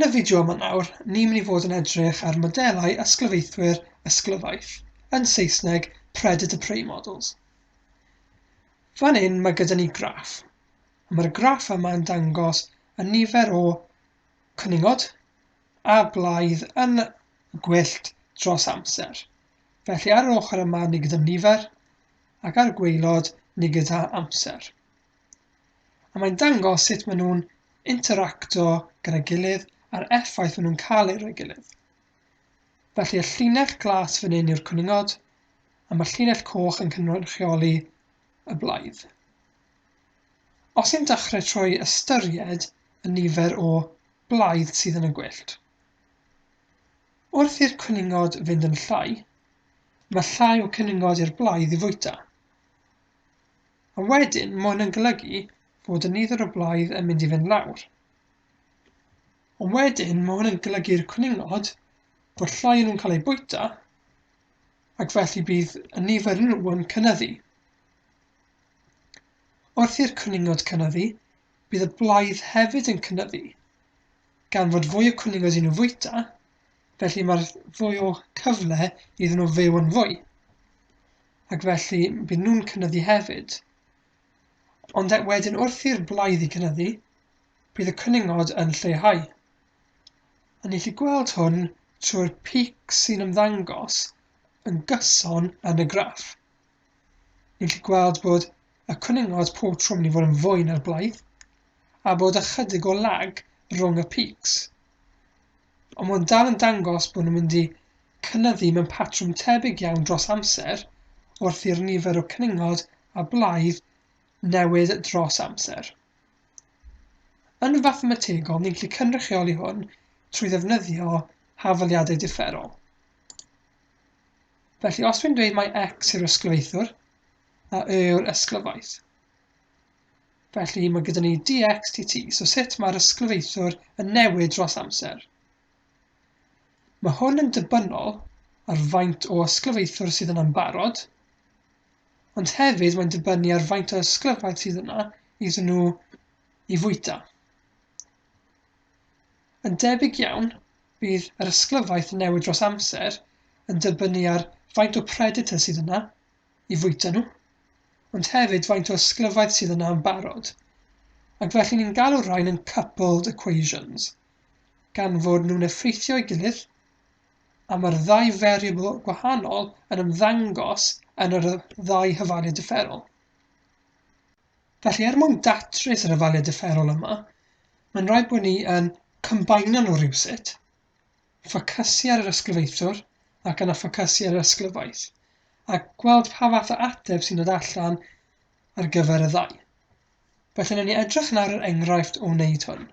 Yn y fideo yma nawr, ni'n mynd i fod yn edrych ar modelau ysglyfaethwyr-ysglyfaeth, yn Saesneg predator-prey models. Fan hyn mae gyda ni graff. Mae'r graff yma yn dangos y nifer o cwningod a blaidd yn gwyllt dros amser. Felly ar yr ochr yma ni gyda nifer ac ar y gwaelod ni gyda amser. A mae'n dangos sut maen nhw'n interacto gyda'i gilydd a'r effaith maen nhw'n cael ei gilydd. Felly y llinell glas fan hyn yw'r cwningod, a mae'r llinell coch yn cynrychioli y blaidd. Os yw'n dechrau trwy ystyried y nifer o blaidd sydd yn y gwyllt. Wrth i'r cwningod fynd yn llai, mae llai o cwningod i'r blaidd i fwyta. A wedyn, mae hwn yn golygu fod y nifer o blaidd yn mynd i fynd lawr. Ond wedyn, mae hwn yn golygu'r cwningod bod llai o nhw'n cael ei bwyta, ac felly bydd y nifer nhw yn cynyddu. Wrth i'r cwningod cynyddu, bydd y blaidd hefyd yn cynyddu, gan fod fwy o cwningod i nhw fwyta, felly mae'r fwy o cyfle iddyn nhw fyw yn fwy, ac felly bydd nhw'n cynyddu hefyd. Ond wedyn wrth i'r blaidd i cynyddu, bydd y cwningod yn lleihau. A ni'n gallu gweld hwn trwy'r pic sy'n ymddangos yn gyson yn y graff. Ni'n gallu gweld bod y cwningod pob tro yn mynd i fod yn fwy na'r blaidd, a bod ychydig o lag rhwng y pics. Ond mae'n dal yn dangos bod nhw'n mynd i cynyddu mewn patrwm tebyg iawn dros amser wrth i'r nifer o cwningod a blaidd newid dros amser. Yn fathemategol, ni'n gallu cynrychioli hwn trwy ddefnyddio hafaliadau differol. Felly, os dwi'n dweud mai x yw'r ysglyfaethwr a y yw'r ysglyfaeth. Felly, mae gyda ni dx dt, so sut mae'r ysglyfaethwr yn newid dros amser. Mae hwn yn dibynnol ar faint o ysglyfaethwr sydd yna'n barod, ond hefyd mae'n dibynnu ar faint o ysglyfaeth sydd yna iddyn nhw i fwyta. Yn debyg iawn, bydd yr ysglyfaeth yn newid dros amser yn dibynnu ar faint o predator sydd yna i fwyta nhw, ond hefyd faint o ysglyfaeth sydd yna yn barod. Ac felly ni'n galw rhain yn coupled equations, gan fod nhw'n effeithio ei gilydd, a mae'r ddau variable gwahanol yn ymddangos yn yr ddau hafaliad differol. Felly mwyn datrys yr hafaliad differol yma, mae'n rhaid bod ni yn combino nhw rywsut, ffocysu ar yr ysglyfaethwr ac yna ffocysu ar yr ysglyfaeth, a gweld pa fath o ateb sy'n dod allan ar gyfer y ddau. Felly wnawn ni edrych nawr yr enghraifft o wneud hwn.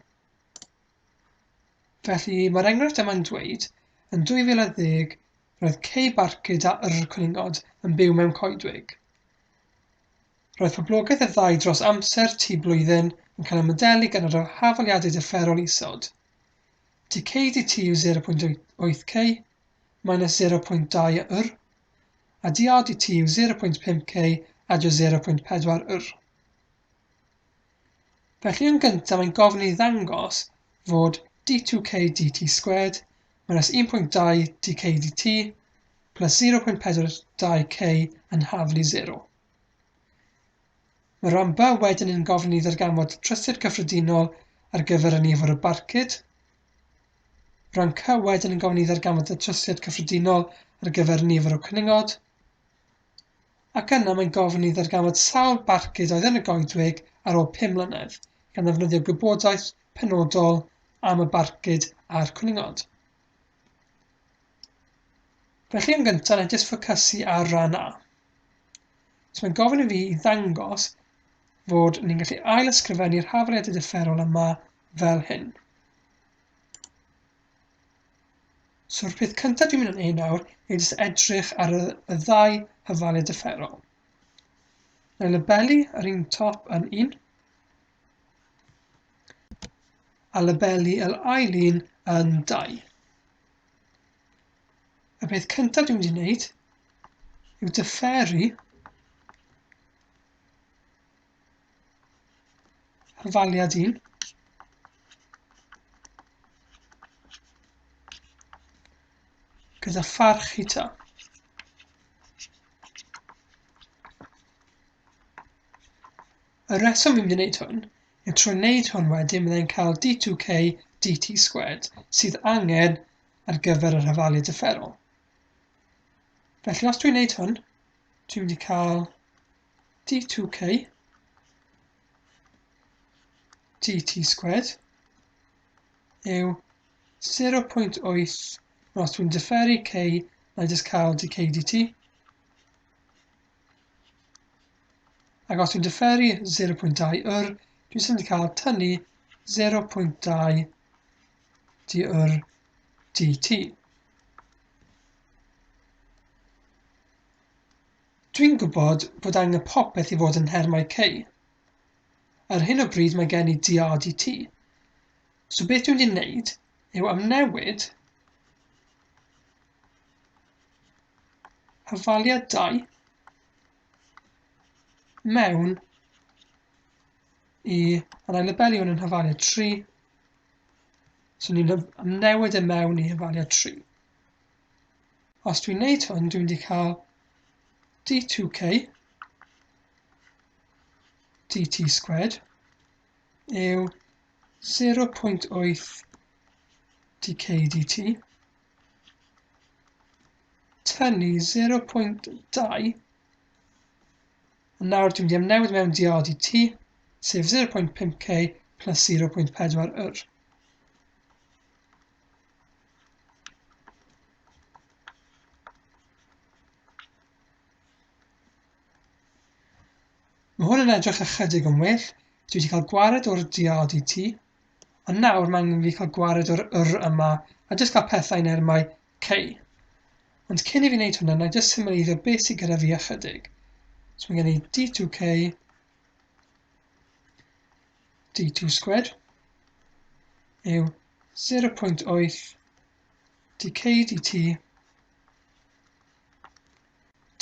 Felly mae'r enghraifft yma'n dweud, yn 2010, roedd C barcud a cwningod yn byw mewn coedwig. Roedd poblogaeth y ddau dros amser blwyddyn yn cael ei modelu gan yr hafaliadau differol isod. dk dt yw 0.8k minus 0.2 yr, a dr dt yw 0.5k adio 0.4 yr. Felly yn gyntaf mae'n gofyn i ddangos fod d2k dt squared minus 1.2 dk dt plus 0.42k yn haflu 0. Mae rhan B wedyn yn gofyn i ddarganfod trystiad cyffredinol ar gyfer y nifer o barcud. Rhan C wedyn yn gofyn i ddarganfod y trystiad cyffredinol ar gyfer y nifer o cwningod. Ac yna mae'n gofyn i ddarganfod sawl barcud oedd yn y goedwig ar ôl 5 mlynedd, gan ddefnyddio gwybodaeth penodol am y barcud a'r cwningod. Felly yn gyntaf, na jyst ffocysu ar rhan A. So mae'n gofyn i fi i ddangos fod ni'n gallu ail-ysgrifennu'r hafaliadau differol yma fel hyn. So'r peth cyntaf dwi'n mynd yn ei nawr yw jyst edrych ar y ddau hafaliad differol. Neu labelu yr un top yn 1, a labelu yr ail un yn 2. Y peth cyntaf dwi'n mynd i wneud yw differu hafaliad 1 gyda pharch theta. Y reswm fi'n mynd i wneud hwn yw trwy wneud hwn wedyn byddai'n cael d2k dt sgwed sydd angen ar gyfer yr hafaliad differol. Felly os dwi'n wneud hwn, dwi'n mynd i cael d2k dt sgwed yw 0.8, os dwi'n differu k, na i just cael dk dt. Ac os dwi'n differu 0.2 yr, dwi'n symud i cael tynnu 0.2 di yr dt. Dwi'n gwybod bod angen popeth i fod yn nhermau k. Ar hyn o bryd mae gen i dr dt. So beth dwi'n mynd i wneud yw amnewid hafaliadau mewn i, a na i labelu hwn yn hafaliad 3, so ni'n amnewid e mewn i hafaliad 3. Os dwi'n wneud hwn, dwi'n mynd i cael d2k dt sgwed yw 0.8 dk dt tynnu 0.2. Nawr dwi'n mynd i amnewid mewn dr dt, sef 0.5k plus 0.4 yr. Mae hwn yn edrych ychydig yn well. Dwi wedi cael gwared o'r dr dt, ond nawr mae angen fi cael gwared o'r yr yma, a jyst cael pethau nermau k. Ond cyn i fi wneud hwnna, na i jyst symleiddio beth sydd gyda fi ychydig. So mae gen i d2k d2 sgwed yw 0.8 dk dt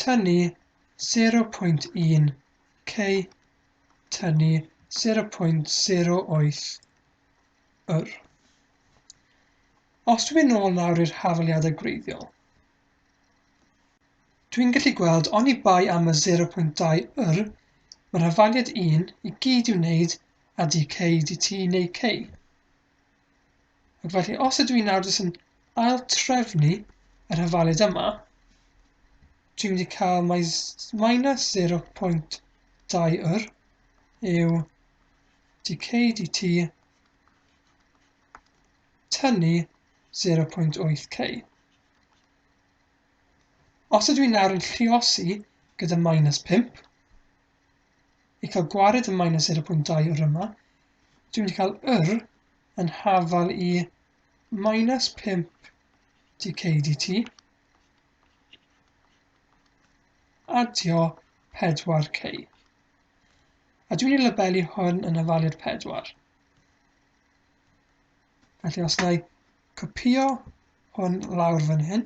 tynnu 0.1 k tynnu 0.08 yr. Os dwi'n mynd nôl nawr i'r hafaliadau gwreiddiol, dwi'n gallu gweld oni bai am y 0.2 yr, mae'r hafaliad 1 i gyd i'w wneud a dk dt neu k. Ac felly os ydw i nawr jyst yn ail trefnu yr hafaliad yma, dwi'n mynd i cael minus 0.2 yr yw dk dt tynnu 0.8k. Os ydw i nawr yn lluosi gyda minus 5, i cael gwared y minus 0.2 yr yma, dwi'n mynd i cael yr yn hafal i minus 5 dk dt adio 4k. A dwi'n mynd i labelu hwn yn hafaliad 4. Felly os na i copio hwn lawr fan hyn,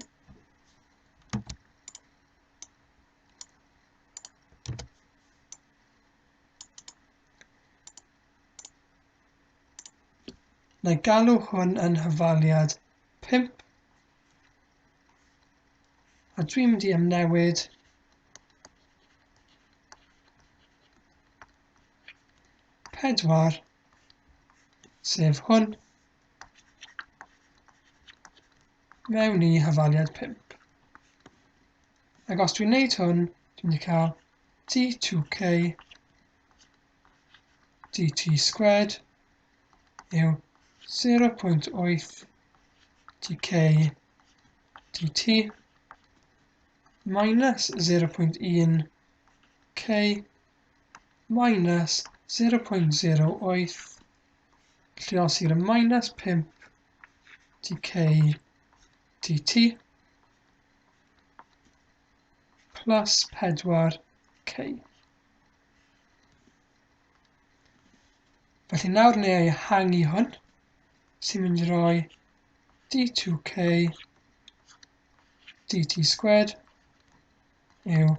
na i galw hwn yn hafaliad 5, a dwi'n mynd i amnewid pedwar, sef hwn, mewn i hafaliad 5. Ac os dwi'n wneud hwn, dwi'n mynd i cael d2k dt sgwed yw 0.8 dk dt minus 0.1 k minus 0.08 lluosi gyda minus 5 dk dt plus 4k. Felly nawr neu ei ehangu hwn, sy'n mynd i roi d2k dt sgwed yw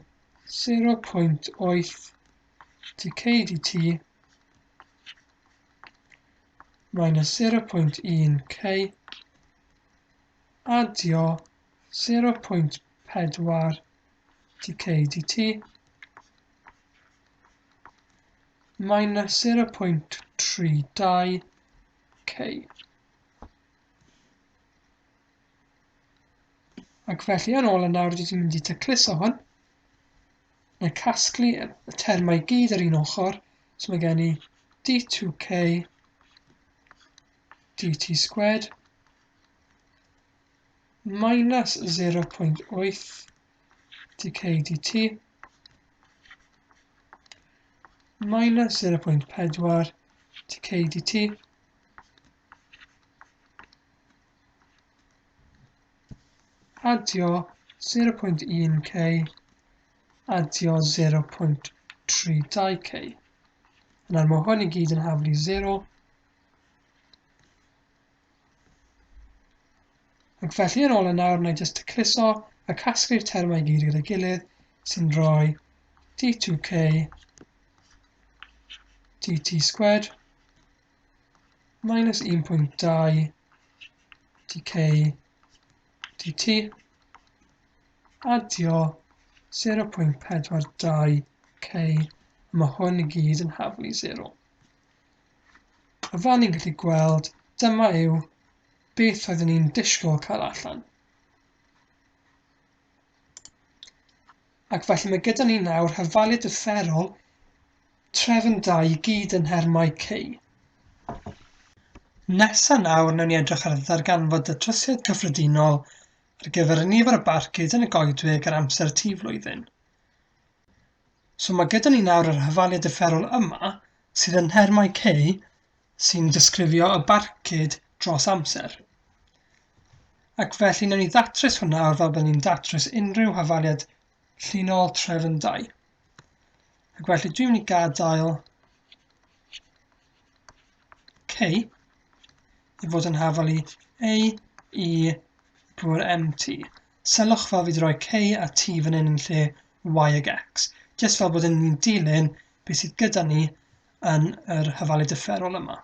0.8 dk dt minus 0.1k adio 0.4 dk dt minus 0.32 k. Ac felly yn ôl y nawr dwi'n mynd i tacluso hwn. Neu casglu y termau gyd ar un ochr. So mae gen i d2k dt squared minus 0.8 dk dt minus 0.4 dk dt adio 0.1k adio 0.32k. Yna mae hwn i gyd yn haflu 0. Ac felly yn ôl y nawr, na i jyst tacluso a casglu'r termau gyd gyda'i gilydd sy'n rhoi d2k dt squared minus 1.2 dk dt adio 0.42k. Mae hwn i gyd yn haflu 0. A fan ni'n gallu gweld, dyma yw beth oeddwn ni'n disgwyl cael allan. Ac felly mae gyda ni nawr hafaliad ufferol trefn 2 i gyd yn nhermau k. Nesa nawr, nawn ni edrych ar ddarganfod datrysiad cyffredinol ar gyfer y nifer o barcud yn y goedwig ar amser T flwyddyn. So mae gyda ni nawr yr hafaliad ufferol yma sydd yn nhermau k sy'n disgrifio y barcud dros amser. Ac felly nawn ni ddatrys hwnna nawr fel bod ni'n datrys unrhyw hafaliad llinol trefn 2. Ac felly dwi'n mynd i gadael k i fod yn hafalu a, e, drwy'r mt. Sylwch fel fi wedi rhoi k a t fan hyn yn lle y ag x, jyst fel bod ni'n dilyn beth sydd gyda ni yn yr hafaliad ufferol yma.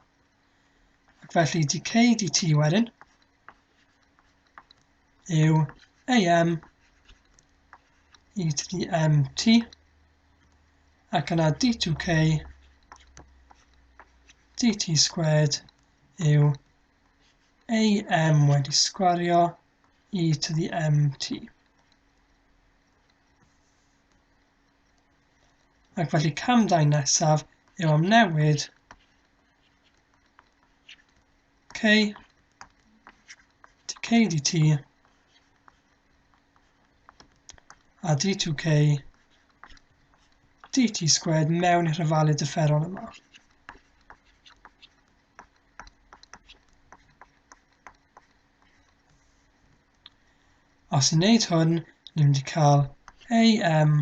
Ac felly dk dt wedyn yw am e to the mt ac yna d2k dt squared yw am wedi sgwario e to the mt. Ac felly cam 2 nesaf yw amnewid k dk dt a d2k dt squared mewn i'r hafaliad ufferol yma. Os ni'n neud hwn, ni'n mynd i cael am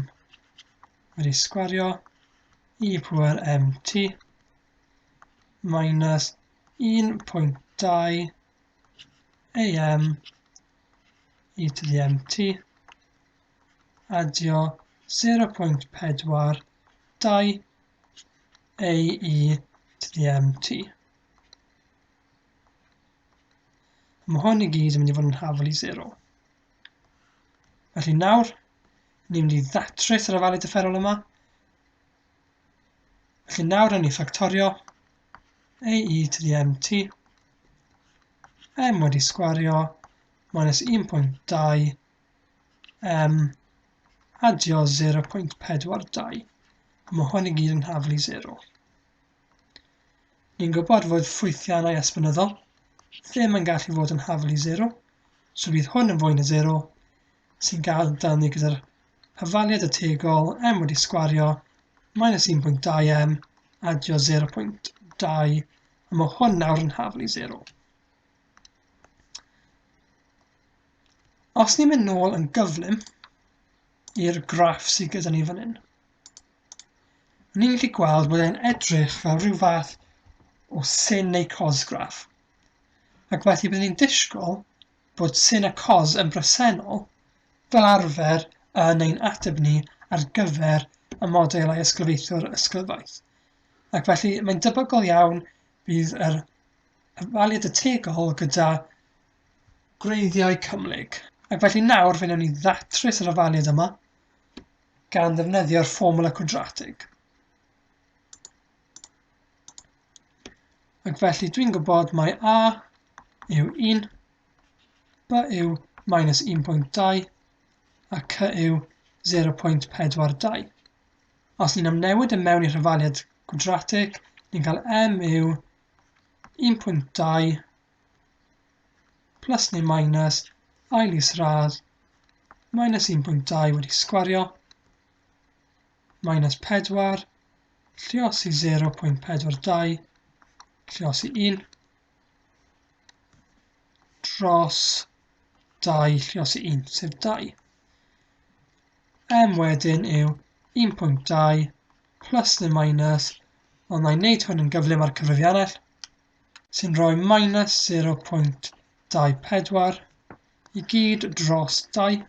wedi sgwario e pŵer mt minus 1.2 am e to the mt adio 0.42 ae to the mt. Mae hwn i gyd yn mynd i fod yn haflu 0. Felly nawr, ni'n mynd i ddatrys yr hafaliad ufferol yma. Felly nawr ni'n ffactorio ae to the mt m wedi sgwario minus 1.2 m adio 0.42. Mae hwn i gyd yn haflu 0. Ni'n gwybod fod ffwythiannau esbynyddol ddim yn gallu fod yn haflu 0, so bydd hwn yn fwy na 0 sy'n gadael ni gyda'r hafaliad ategol m wedi sgwario minus 1.2 m adio 0.2 a mae hwn nawr yn haflu 0. Os ni'n mynd nôl yn gyflym i'r graff sydd gyda ni fan hyn, ni'n gallu gweld bod e'n edrych fel rhyw fath o sin neu cosgraff. Ac felly byddwn ni'n disgwyl bod sin a cos yn bresennol fel arfer yn ein ateb ni ar gyfer y modelau ysglyfaethwr-ysglyfaeth. Ac felly mae'n debygol iawn bydd yr hafaliad ategol gyda gwreiddiau cymhlyg. Ac felly nawr fe wnawn ni ddatrys yr hafaliad yma gan ddefnyddio'r fformwla quadratig. Ac felly dwi'n gwybod mai a yw 1, b yw minus 1.2 a c yw 0.42. Os ni'n amnewid y mewn i'r hafaliad quadratig, ni'n cael m yw 1.2 plus neu minus ail isradd minus 1.2 wedi sgwario minus 4 lluosi 0.42 lluosi 1 dros 2 lluosi 1 sef 2. M wedyn yw 1.2 plus neu minus, ond na'i wneud hwn yn gyflym ar cyfrifiannell, sy'n rhoi minus 0.24 i gyd dros 2.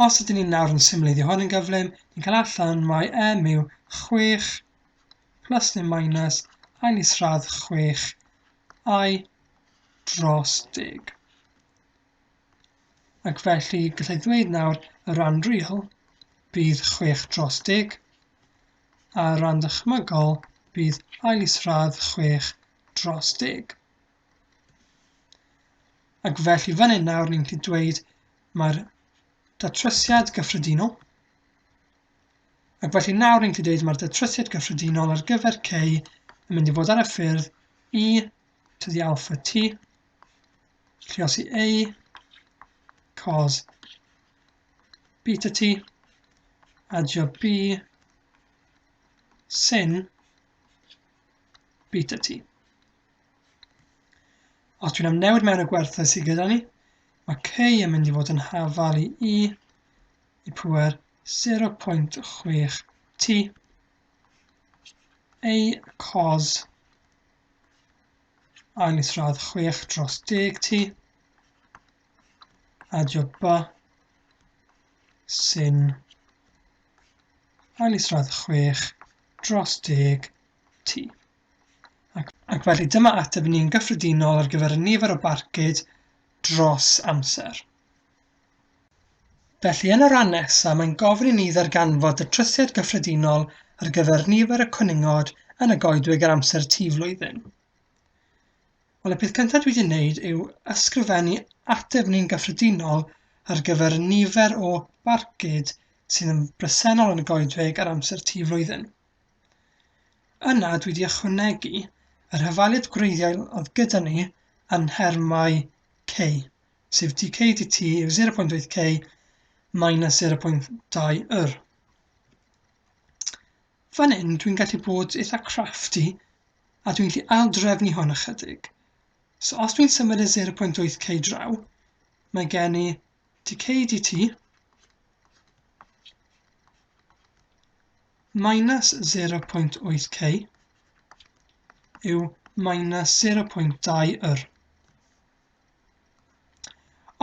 Os ydyn ni nawr yn symleiddio hwn yn gyflym, ni'n cael allan mai m yw 6 plus neu minus ail isradd 6 I dros 10. Ac felly gallai ddweud nawr y ran real bydd 6 dros 10 a ran dychmygol bydd ail isradd 6 dros 10. Ac felly fan hyn nawr ni'n gallu dweud mae'r datrysiad gyffredinol. Ac felly nawr ni'n gallu dweud mae'r datrysiad gyffredinol ar gyfer k yn mynd i fod ar y ffyrdd e to the alpha t lluosi a cos beta t adio b sin beta t. Os dwi'n amnewid mewn y gwerthau sydd gyda ni, mae k yn mynd i fod yn hafal i e i pŵer 0.6 t a cos ail isradd 6 dros 10 t adio b sin ail isradd 6 dros 10 t. Ac felly dyma ateb ni'n gyffredinol ar gyfer y nifer o barcud dros amser. Felly yn y ran nesaf mae'n gofyn i ni ddarganfod datrysiad gyffredinol ar gyfer nifer y cwningod yn y goedwig ar amser t flwyddyn. Wel, y peth cyntaf dwi wedi wneud yw ysgrifennu ateb ni'n gyffredinol ar gyfer y nifer o barcud sydd yn bresennol yn y goedwig ar amser t flwyddyn. Yna dwi wedi ychwanegu yr hafaliad gwreiddiol oedd gyda ni yn nhermau k, sef dk dt yw 0.8 k minus 0.2 yr. Fan hyn dwi'n gallu bod eitha crafty a dwi'n gallu aildrefnu hwn ychydig. So os dwi'n symud y 0.8 k draw, mae gen i dk dt minus 0.8 k yw minus 0.2 yr.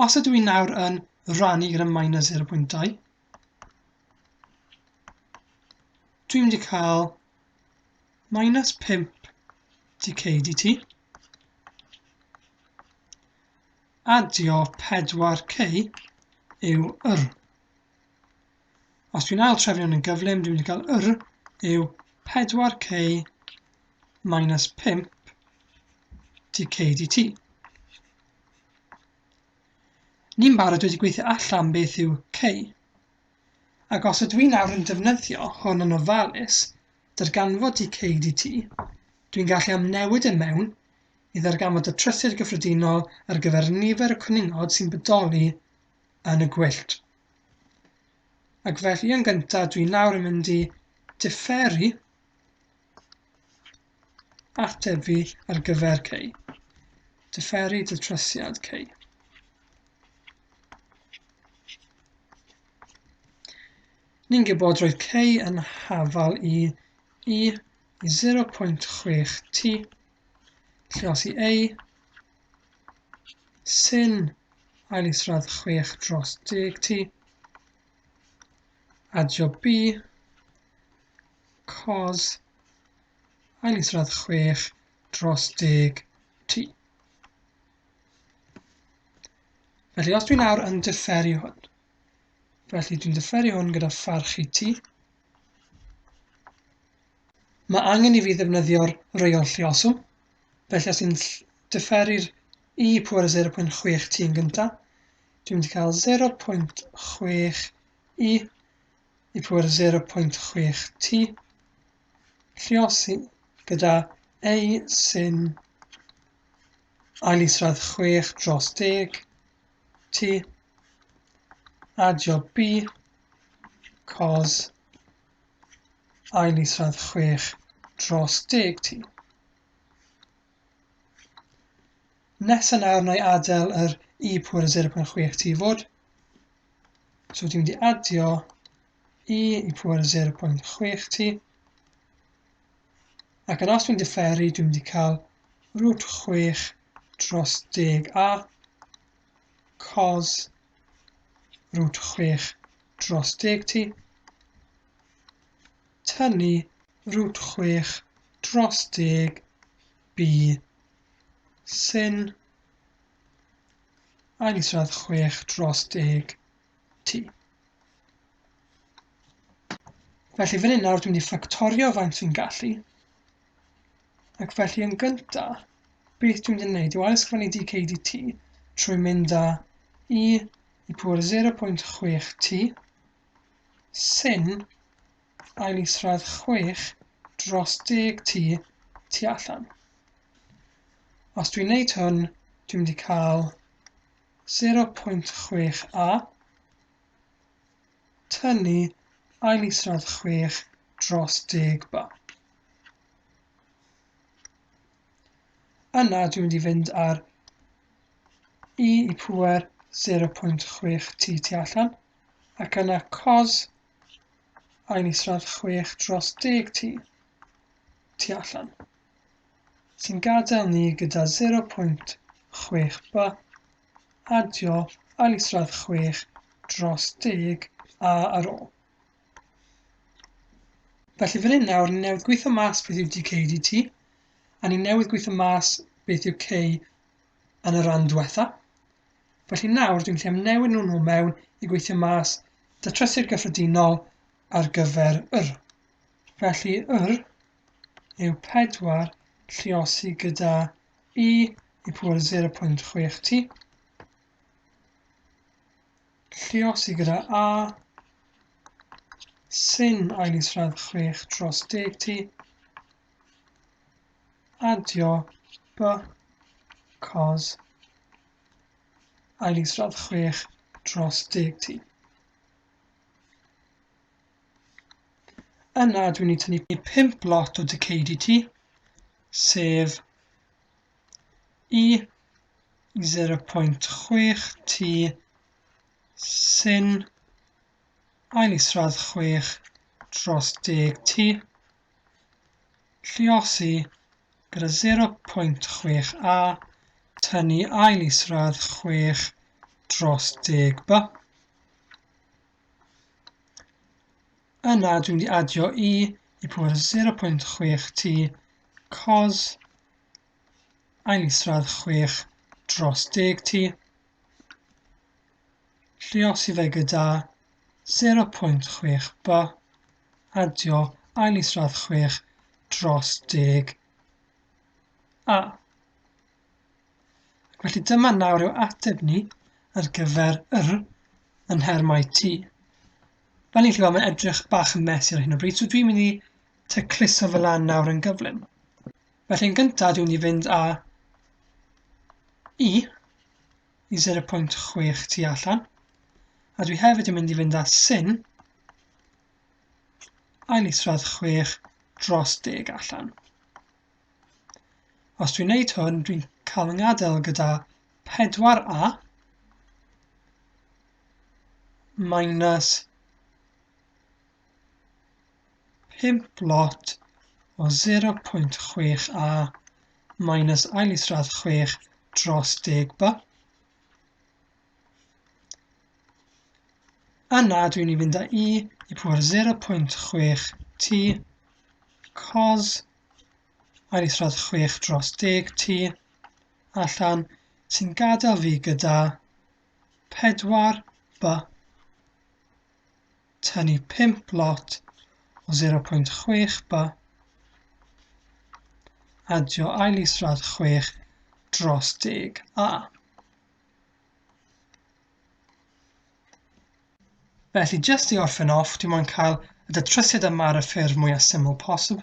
Os ydw i nawr yn rannu gyda minus 0.2, dwi'n mynd i cael minus 5 dk dt adio 4k yw yr. Os dwi'n ail trefnu yn gyflym, dwi'n mynd i cael yr yw 4k minus 5 dk dt. Ni'n barod wedi gweithio allan beth yw k. Ac os ydw i nawr yn defnyddio hwn yn ofalus, darganfod dk dt, dwi'n gallu amnewid y mewn i ddarganfod y datrysiad gyffredinol ar gyfer nifer y cwningod sy'n bodoli yn y gwyllt. Ac felly yn gyntaf dwi nawr yn mynd i differu ateb fi ar gyfer k. Differu datrysiad k. Ni'n gwybod roedd k yn hafal i e i 0.6 t lluosi a sin ail isradd 6 dros 10 t adio b cos ail isradd 6 dros 10 t. Felly os dwi nawr yn differi hwn, felly dwi'n differi hwn gyda pharchu t, mae angen i fi ddefnyddio'r reol lluoswm. Felly os dwi'n differu'r I pŵer 0.6 t yn gyntaf, dwi'n mynd i cael 0.6 I pŵer 0.6 t, lluosi gyda A sy'n ail isradd 6 dros 10 t, adio B cos ail isradd 6 dros 10 t. Nesa nawr na I adael yr I pŵer 0.6 t fod. So dwi'n mynd i adio I pŵer 0.6 t. Ac yn os dwi'n differi, dwi'n mynd i cael root 6 dros 10a cos root 6 dros 10 t. Tynnu root 6 dros 10 b sy'n ail isradd 6 dros 10 t. Felly fan hyn nawr dwi'n mynd i ffactorio faint fi'n gallu. Ac felly yn gyntaf, beth dwi'n mynd i wneud yw ail-ysgrifennu dk dt trwy mynd â I pŵer 0.6 t sy'n ail isradd 6 dros 10 t tu allan. Os dwi'n wneud hwn, dwi'n mynd i cael 0.6a tynnu ail isradd 6 dros 10b. Yna dwi'n mynd i fynd ar I pŵer 0.6 t tu allan, ac yna cos ail isradd 6 dros 10 t tu allan, sy'n gadael ni gyda 0.6b adio ail isradd 6 dros 10 a ar ôl. Felly fan hyn nawr, ni'n newydd gweithio mas beth yw dk dt, a ni'n newydd gweithio mas beth yw k yn y ran diwetha. Felly nawr dwi'n gallu newid nhw mewn i gweithio mas datrysiad gyffredinol ar gyfer yr. Felly yr yw 4 lluosi gyda I pŵer 0.6 t, lluosi gyda A sy'n ail isradd 6 dros 10 t, adio B cos ail isradd 6 dros 10 t. Yna dwi'n mynd i tynnu 5 lot o dk dt, sef I 0.6 t sy'n ail isradd 6 dros 10 t, lluosi gyda 0.6a tynnu ail isradd 6 dros 10b. Yna dwi'n mynd i adio I pŵer 0.6 t cos ail isradd 6 dros 10 t, lluosi fe gyda 0.6b adio ail isradd 6 dros 10 a. Felly dyma nawr yw ateb ni ar gyfer yr yn nhermau t. Fel ni'n gallu gweld, mae'n edrych bach yn messy ar hyn o bryd, so dwi'n mynd i tecluso fel lan nawr yn gyflym. Felly yn gyntaf dwi'n mynd i fynd â I 0.6 tu allan, a dwi hefyd yn mynd i fynd â sy'n ail isradd 6 dros 10 allan. Os dwi'n wneud hwn, dwi'n cael yng ngadael gyda 4a minus 5 lot o 0.6a minus ail isradd 6 dros 10b. Yna dwi'n mynd i fynd â I pŵer 0.6 t cos ail isradd 6 dros 10 t allan, sy'n gadael fi gyda 4 by tynnu 5 lot o 0.6 by adio ail isradd 6 dros 10a. Felly, jyst i orffen off, dwi'n mwyn cael y datrysiad yma ar y ffurf mwyaf syml posib.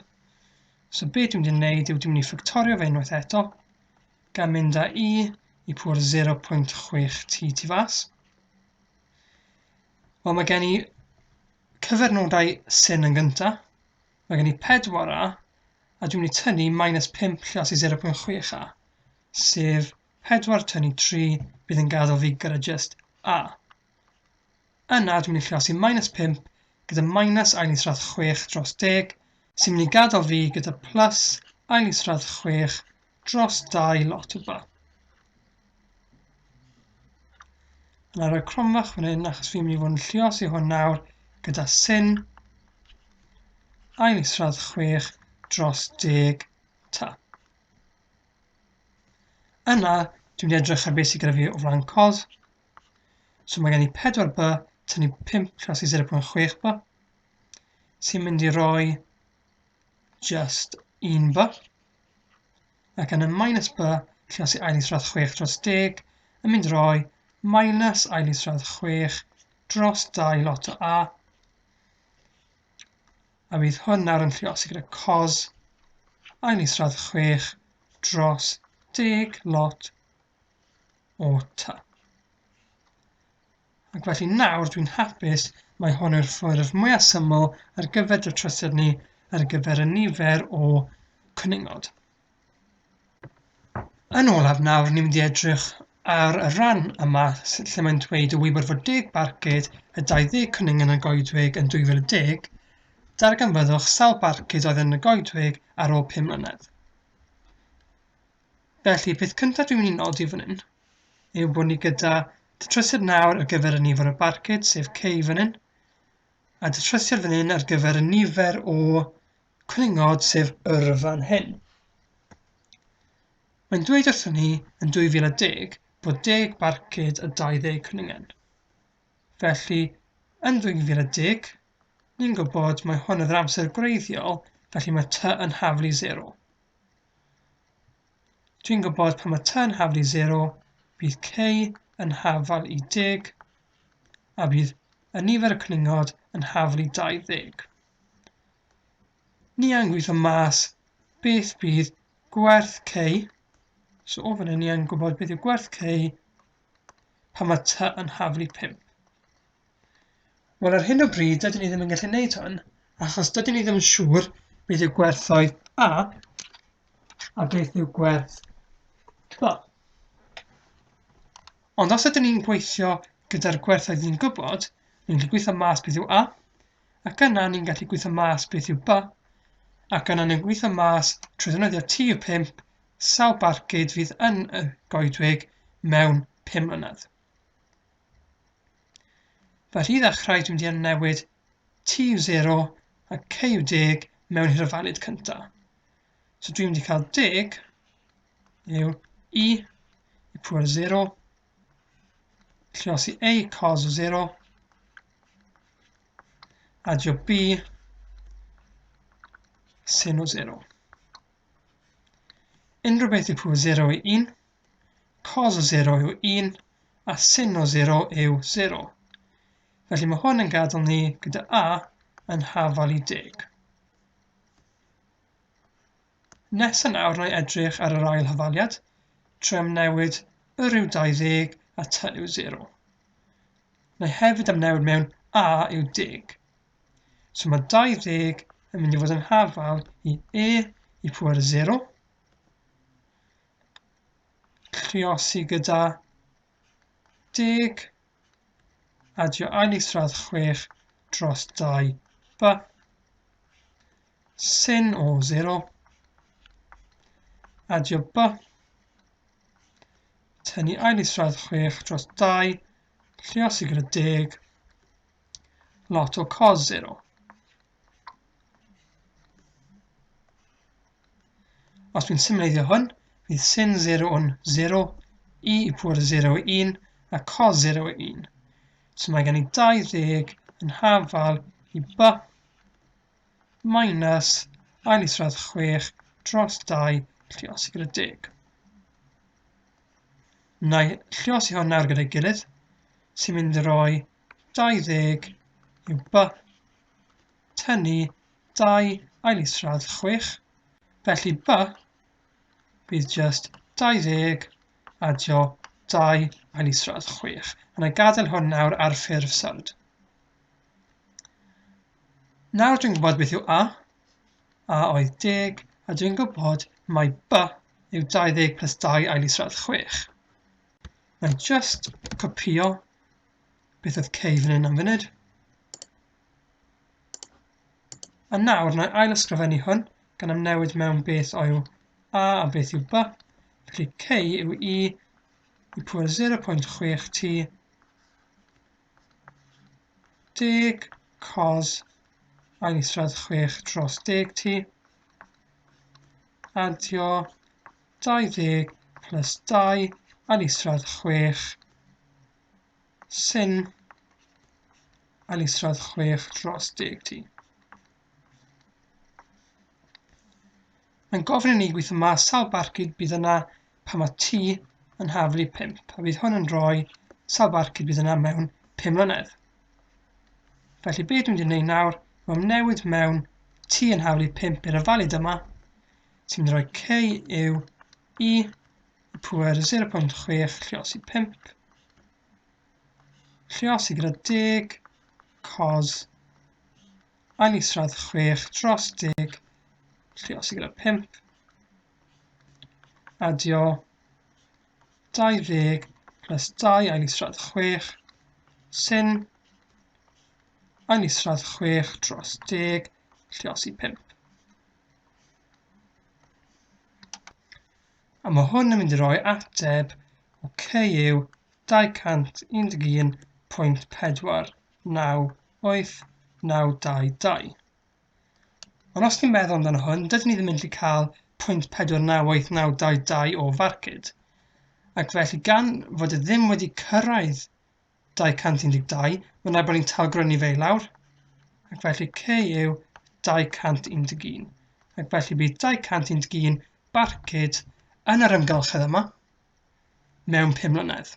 So, beth dwi'n mynd i wneud yw dwi'n mynd i ffactorio fe unwaith eto, gan mynd â i pŵr 0.6t tu fas. Wel, mae gen i cyfernodau syn yn gyntaf. Mae gen i 4a, a dwi'n mynd i tynnu -5 lluosi 0.6a, sef 4 tynnu 3 bydd yn gadael fi gyda just a. Yna, dwi'n mynd i lluosi -5 gyda minus ail isradd 6 dros 10, sy'n mynd i gadael fi gyda plus ail isradd 6 dros 2 lot o by. Yna rhoi cromfach fan hyn, achos fi'n mynd i fod yn lluosi hwn nawr gyda syn ail isradd 6 dros 10 ta. Yna, dwi'n mynd i edrych ar beth sydd gyda fi o flaen cos. So mae gen i 4b tynnu 5 lluosi 0.6 by, sy'n mynd i roi just 1 by, ac yna minus b lluosi ail isradd 6 dros 10 yn mynd i roi minus ail isradd 6 dros 2 lot o a, a bydd hwn nawr yn lluosi gyda cos ail isradd 6 dros 10 lot o ta. Ac felly nawr dwi'n hapus mae hwn yw'r ffurf mwyaf syml ar gyfer datrysiad ni ar gyfer y nifer o cwningod. Yn olaf nawr, ni'n mynd i edrych ar y ran yma lle mae'n dweud y wybod fod 10 barcud y 20 cwning yn y goedwig yn 2010, darganfyddwch sawl barcud oedd yn y goedwig ar ôl 5 mlynedd. Felly, peth cyntaf dwi'n mynd i nodi fan hyn yw bod ni gyda datrysiad nawr ar gyfer y nifer o barcud, sef k fan hyn, a datrysiad fan hyn ar gyfer y nifer o cwningod, sef fan hyn. Mae'n dweud wrthyn ni yn 2010 bod 10 barcud y 20 cwningen. Felly, yn 2010, ni'n gwybod mae hwn yn yr amser gwreiddiol, felly mae t yn haflu 0. Dwi'n gwybod pan mae t yn haflu 0, bydd k yn hafal i 10, a bydd y nifer y cwningod yn haflu 20. Ni yn gweithio mas beth bydd gwerth k, so o fan hyn ni yn gwybod beth yw gwerth k pan mae t yn haflu 5. Wel, ar hyn o bryd, dydyn ni ddim yn gallu gwneud hwn, achos dydyn ni ddim yn siŵr beth yw gwerthoedd a beth yw gwerth b. Ond os ydyn ni'n gweithio gyda'r gwerthoedd ni'n gwybod, ni'n gallu gweithio mas beth yw a, ac yna ni'n gallu gweithio mas beth yw b, ac yna ni'n gweithio mas trwy ddefnyddio t yw 5 sawl barcud fydd yn y goedwig mewn 5 mlynedd. Felly i ddechrau dwi'n mynd i newid t yw 0 a k yw 10 mewn i'r ofalyd cyntaf. So dwi'n mynd i cael 10 yw i pŵer 0, lluosi a cos o 0, adio b sin o 0. Unrhyw beth yw pŵer 0 yw 1, cos o 0 yw 1, a sin o 0 yw 0. Felly mae hwn yn gadael ni gyda a yn hafal i 10. Nesa nawr na i edrych ar yr ail hafaliad, trwy amnewid yr yw 20 a t yw 0. Na i hefyd amnewid mewn a yw 10. So mae 20 yn mynd i fod yn hafal i i pŵer 0, lluosi gyda 10, adio ail isradd 6 dros 2 b, sin o 0, adio b, tynnu ail isradd 6 dros 2, lluosi gyda 10, lot o cos 0. Os dwi'n symleiddio hwn, bydd sin 0 yn 0, i pŵer 0 yw 1, a cos 0 yw 1. So mae gen i 20 yn hafal i b minus ail isradd 6 dros 2 lluosi gyda 10. Na i lluosi hwn nawr gyda'i gilydd, sy'n mynd i roi 20 yw b tynnu 2 ail isradd 6. Felly b bydd just 20 adio 2 ail isradd 6. A na i gadael hwn nawr ar ffurf syld. Nawr dwi'n gwybod beth yw a oedd 10, a dwi'n gwybod mai b yw 20 plus 2 ail isradd 6. Na i just copio beth oedd k fan hyn am funud. A nawr na i ail ysgrifennu hwn gan amnewid mewn beth yw a beth yw b. Felly k yw i pŵer 0.6 t 10 cos ail isradd 6 dros 10 t adio 20 plus 2 ail isradd 6 sin ail isradd 6 dros 10 t. Mae'n gofyn i ni gweithio mas sawl barcud bydd yna pan mae t yn haflu 5, a bydd hwn yn rhoi sawl barcud bydd yna mewn 5 mlynedd. Felly beth dwi'n mynd i wneud nawr yw amnewid mewn t yn haflu 5 i'r ofalyd yma, sy'n mynd i roi k yw i pŵer 0.6 lluosi 5, lluosi gyda 10 cos ail isradd 6 dros 10 lluosi gyda 5 adio 20 plus 2 ail isradd 6 sin ail isradd 6 dros 10 lluosi 5. A mae hwn yn mynd i roi ateb o k yw 211.4989222. Ond os ni'n meddwl amdano hwn, dydyn ni ddim yn gallu cael 0.4989222 o farcud. Ac felly gan fod e ddim wedi cyrraedd 212, mae'n rhaid bod ni'n talgrynnu fe i lawr. Ac felly k yw 211. Ac felly bydd 211 barcud yn yr amgylchedd yma mewn 5 mlynedd.